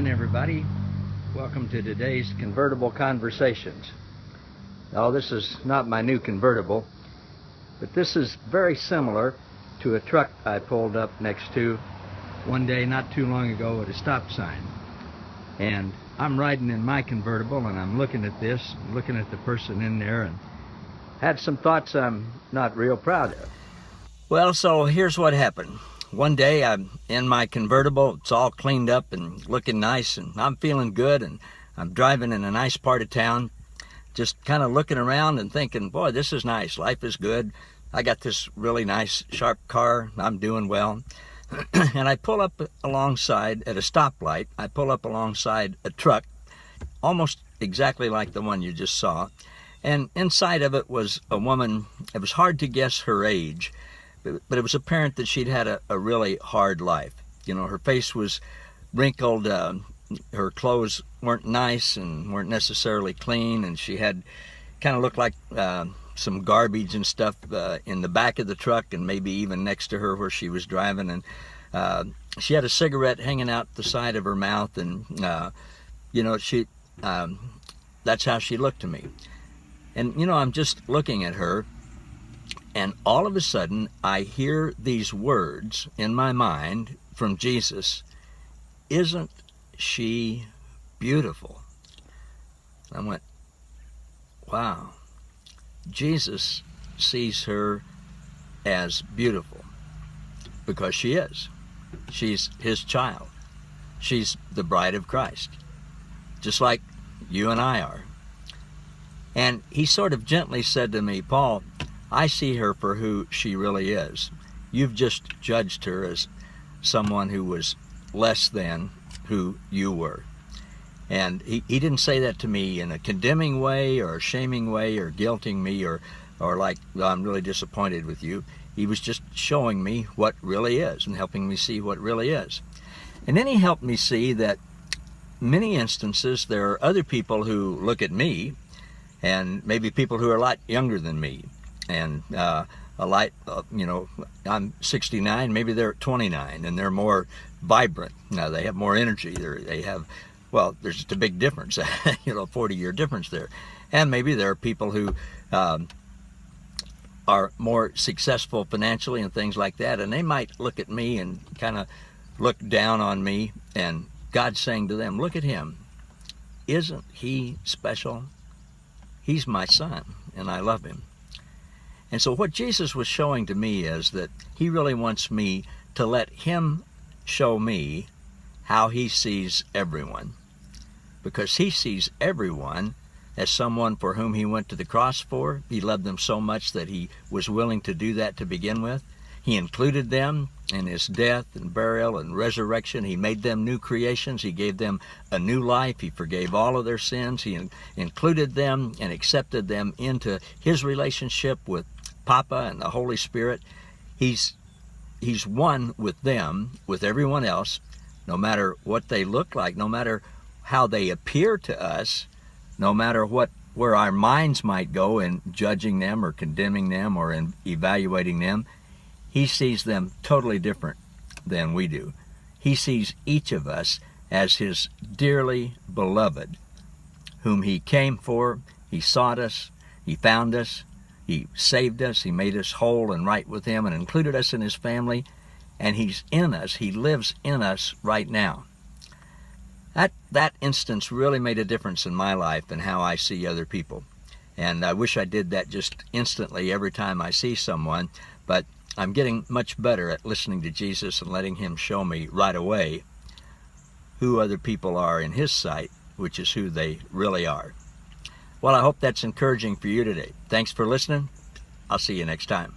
morning, everybody. Welcome to today's Convertible Conversations. Now, this is not my new convertible, but this is very similar to a truck I pulled up next to one day not too long ago at a stop sign. And I'm riding in my convertible, and I'm looking at this, looking at the person in there, and had some thoughts I'm not real proud of. Well, so here's what happened. One day I'm in my convertible, it's all cleaned up and looking nice, and I'm feeling good, and I'm driving in a nice part of town, just kind of looking around and thinking, boy, this is nice, life is good. I got this really nice, sharp car, I'm doing well. And I pull up alongside, at a stoplight, I pull up alongside a truck, almost exactly like the one you just saw. And inside of it was a woman. It was hard to guess her age, but it was apparent that she'd had a really hard life. You know, her face was wrinkled, her clothes weren't nice and weren't necessarily clean, and she had kind of looked like some garbage and stuff in the back of the truck, and maybe even next to her where she was driving. And she had a cigarette hanging out the side of her mouth, and you know, that's how she looked to me. And you know, I'm just looking at her, and all of a sudden I hear these words in my mind from Jesus: "Isn't she beautiful?" I went, wow. Jesus sees her as beautiful because she is. She's his child. She's the bride of Christ, just like you and I are. And he sort of gently said to me, Paul, I see her for who she really is. You've just judged her as someone who was less than who you were. And he didn't say that to me in a condemning way or a shaming way or guilting me or like, I'm really disappointed with you. He was just showing me what really is and helping me see what really is. And then he helped me see that many instances there are other people who look at me, and maybe people who are a lot younger than me, and you know, I'm 69, maybe they're 29, and they're more vibrant. Now, they have more energy. They have, well, there's just a big difference, you know, 40-year difference there. And maybe there are people who are more successful financially and things like that, and they might look at me and kind of look down on me, and God's saying to them, look at him. Isn't he special? He's my son, and I love him. And so what Jesus was showing to me is that he really wants me to let him show me how he sees everyone, because he sees everyone as someone for whom he went to the cross for. He loved them so much that he was willing to do that to begin with. He included them in his death and burial and resurrection. He made them new creations. He gave them a new life. He forgave all of their sins. He included them and accepted them into his relationship with Papa and the Holy Spirit. He's one with them, with everyone else, no matter what they look like, no matter how they appear to us, no matter where our minds might go in judging them or condemning them or in evaluating them. He sees them totally different than we do. He sees each of us as his dearly beloved, whom he came for. He sought us. He found us. He saved us. He made us whole and right with him and included us in his family. And he's in us. He lives in us right now. That instance really made a difference in my life and how I see other people. And I wish I did that just instantly every time I see someone, but I'm getting much better at listening to Jesus and letting him show me right away who other people are in his sight, which is who they really are. Well, I hope that's encouraging for you today. Thanks for listening. I'll see you next time.